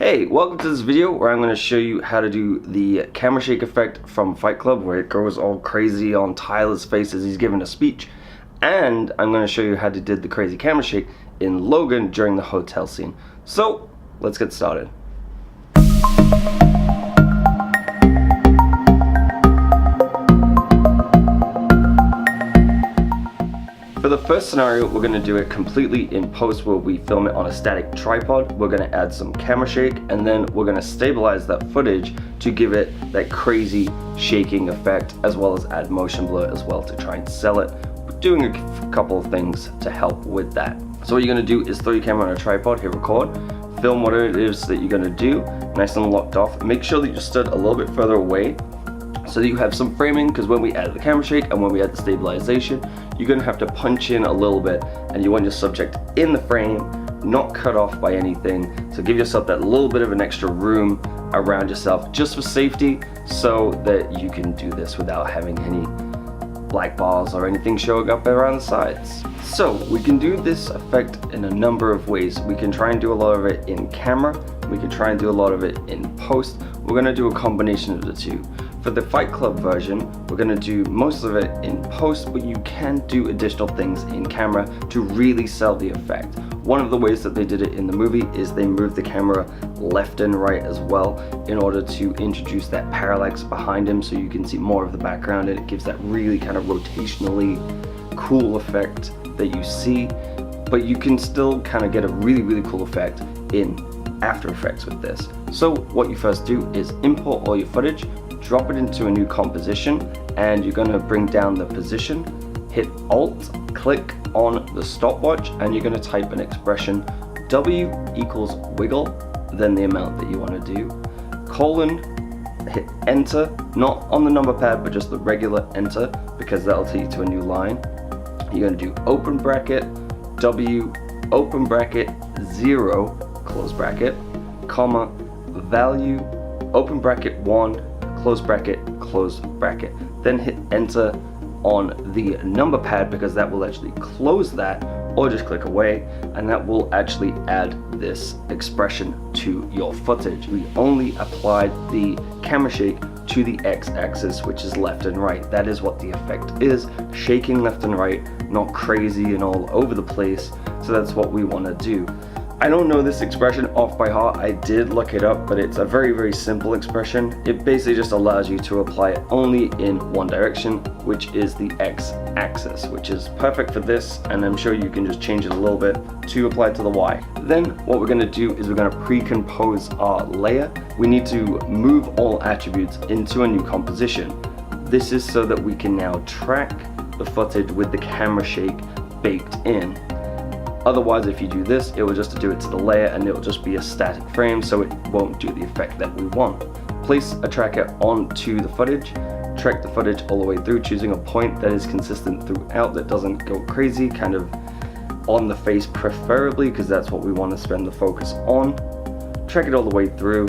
Hey, welcome to this video where I'm going to show you how to do the camera shake effect from Fight Club, where it goes all crazy on Tyler's face as he's giving a speech. And I'm going to show you how to do the crazy camera shake in Logan during the hotel scene. So, let's get started. For the first scenario, we're going to do it completely in post where we film it on a static tripod. We're going to add some camera shake and then we're going to stabilize that footage to give it that crazy shaking effect, as well as add motion blur as well to try and sell it. We're doing a couple of things to help with that. So what you're going to do is throw your camera on a tripod, hit record, film whatever it is that you're going to do, nice and locked off. Make sure that you're stood a little bit further away so that you have some framing, because when we add the camera shake and when we add the stabilization, you're going to have to punch in a little bit and you want your subject in the frame, not cut off by anything. So give yourself that little bit of an extra room around yourself just for safety, so that you can do this without having any black bars or anything showing up around the sides. So we can do this effect in a number of ways. We can try and do a lot of it in camera, we can try and do a lot of it in post. We're going to do a combination of the two. For the Fight Club version, we're going to do most of it in post, but you can do additional things in camera to really sell the effect. One of the ways that they did it in the movie is they moved the camera left and right as well in order to introduce that parallax behind him, so you can see more of the background, and it gives that really kind of rotationally cool effect that you see. But you can still kind of get a really cool effect in After Effects with this. So what you first do is import all your footage, drop it into a new composition, and you're going to bring down the position, hit Alt, click on the stopwatch, and you're going to type an expression, W equals wiggle, then the amount that you want to do, colon, hit enter, not on the number pad but just the regular enter, because that'll take you to a new line. You're going to do open bracket, W, open bracket, 0, close bracket, comma, value, open bracket 1, close bracket, then hit enter on the number pad, because that will actually close that, or just click away, and that will actually add this expression to your footage. We only applied the camera shake to the x-axis, which is left and right. That is what the effect is, shaking left and right, not crazy and all over the place. So that's what we want to do. I don't know this expression off by heart. I did look it up, but it's a very simple expression. It basically just allows you to apply it only in one direction, which is the x-axis, which is perfect for this, and I'm sure you can just change it a little bit to apply it to the y. Then what we're going to do is we're going to pre-compose our layer. We need to move all attributes into a new composition. This is so that we can now track the footage with the camera shake baked in. Otherwise, if you do this, it will just do it to the layer and it will just be a static frame, so it won't do the effect that we want. Place a tracker onto the footage, track the footage all the way through, choosing a point that is consistent throughout, that doesn't go crazy, kind of on the face preferably, because that's what we want to spend the focus on. Track it all the way through,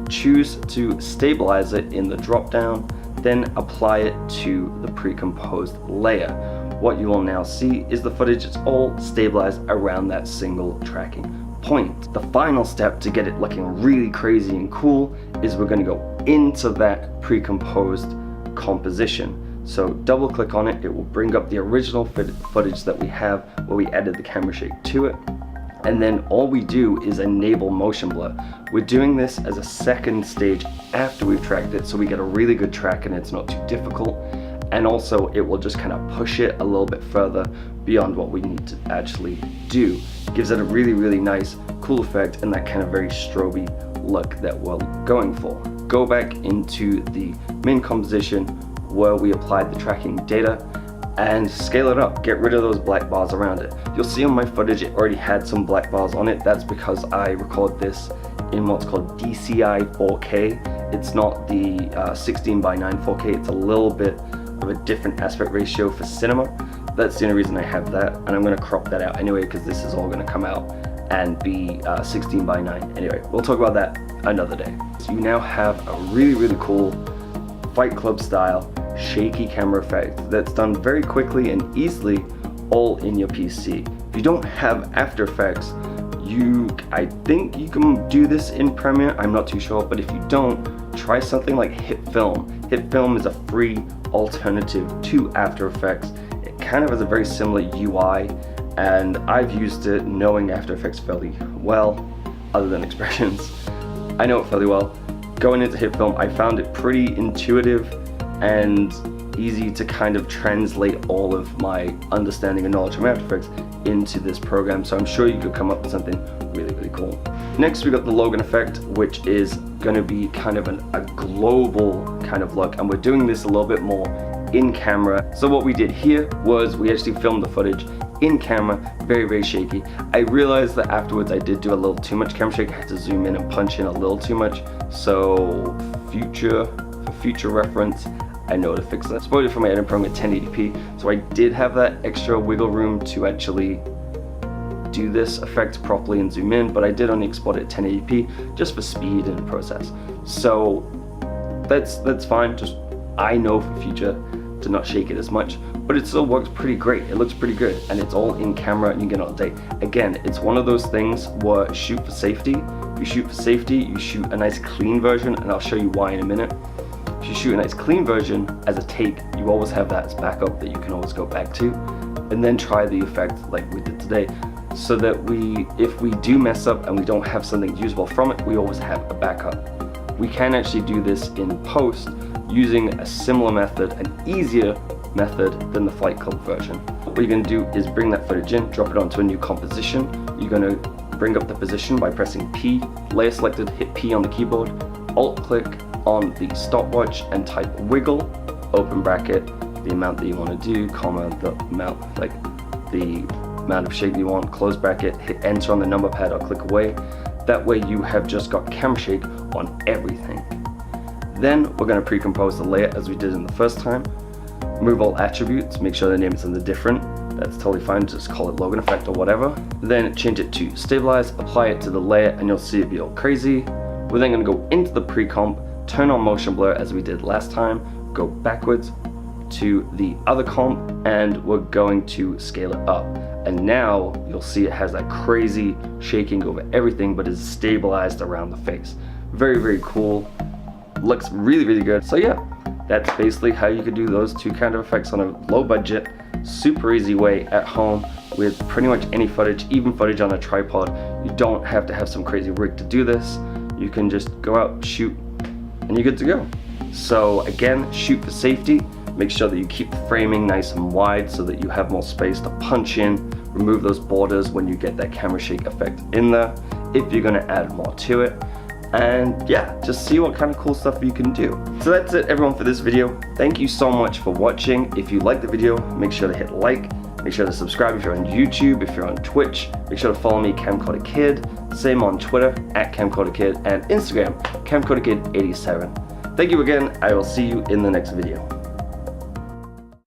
choose to stabilize it in the drop down, then apply it to the pre-composed layer. What you will now see is the footage is all stabilized around that single tracking point. The final step to get it looking really crazy and cool is we're going to go into that pre-composed composition. So double click on it, it will bring up the original footage that we have where we added the camera shake to it. And then all we do is enable motion blur. We're doing this as a second stage after we've tracked it, so we get a really good track and it's not too difficult. And also it will just kind of push it a little bit further beyond what we need to actually do. Gives it a really nice, cool effect and that kind of very stroby look that we're going for. Go back into the main composition where we applied the tracking data and scale it up. Get rid of those black bars around it. You'll see on my footage it already had some black bars on it. That's because I record this in what's called DCI 4K. It's not the 16:9 4K. It's a little bit of a different aspect ratio for cinema. That's the only reason I have that, and I'm going to crop that out anyway, because this is all going to come out and be 16:9. Anyway, we'll talk about that another day. So you now have a really cool Fight Club style shaky camera effect that's done very quickly and easily, all in your PC. If you don't have After Effects, I think you can do this in Premiere, I'm not too sure, but if you don't, try something like HitFilm. HitFilm is a free alternative to After Effects. It kind of has a very similar UI, and I've used it knowing After Effects fairly well, other than expressions. I know it fairly well. Going into HitFilm, I found it pretty intuitive and easy to kind of translate all of my understanding and knowledge from After Effects into this program, so I'm sure you could come up with something really, really cool. Next, we got the Logan Effect, which is going to be kind of a global kind of look, and we're doing this a little bit more in camera. So what we did here was we actually filmed the footage in camera, very, very shaky. I realized that afterwards I did do a little too much camera shake. I had to zoom in and punch in a little too much, so for future reference, I know to fix that. Spoiler for my editing program at 1080p, so I did have that extra wiggle room to actually do this effect properly and zoom in, but I did only export it at 1080p just for speed and process. So that's fine. Just I know for future to not shake it as much, but it still works pretty great. It looks pretty good, and it's all in camera and you get it all day. Again, it's one of those things where shoot for safety. If you shoot for safety, you shoot a nice clean version, and I'll show you why in a minute. If you shoot a nice clean version as a take, you always have that as backup that you can always go back to, and then try the effect like we did today, so that if we do mess up and we don't have something usable from it, we always have a backup. We can actually do this in post using a similar method, an easier method than the Flight Club version. What you're going to do is bring that footage in, drop it onto a new composition. You're going to bring up the position by pressing P, layer selected, hit P on the keyboard, alt click on the stopwatch and type wiggle, open bracket, the amount that you want to do, comma, the amount of shake you want, close bracket, hit enter on the number pad or click away. That way you have just got camera shake on everything. Then we're going to pre-compose the layer as we did in the first time. Remove all attributes, make sure the name is something different. That's totally fine, just call it Logan Effect or whatever. Then change it to stabilize, apply it to the layer, and you'll see it be all crazy. We're then going to go into the pre-comp, turn on motion blur as we did last time, go backwards to the other comp, and we're going to scale it up. And now you'll see it has that crazy shaking over everything, but is stabilized around the face. Very, very cool. Looks really, really good. So yeah, that's basically how you could do those two kind of effects on a low budget, super easy way at home with pretty much any footage, even footage on a tripod. You don't have to have some crazy rig to do this. You can just go out, shoot, and you're good to go. So again, shoot for safety. Make sure that you keep the framing nice and wide so that you have more space to punch in. Remove those borders when you get that camera shake effect in there, if you're gonna add more to it. And yeah, just see what kind of cool stuff you can do. So that's it everyone for this video. Thank you so much for watching. If you liked the video, make sure to hit like, make sure to subscribe if you're on YouTube, if you're on Twitch, make sure to follow me, CamcorderKid, same on Twitter, @CamcorderKid, and Instagram, CamcorderKid87. Thank you again, I will see you in the next video.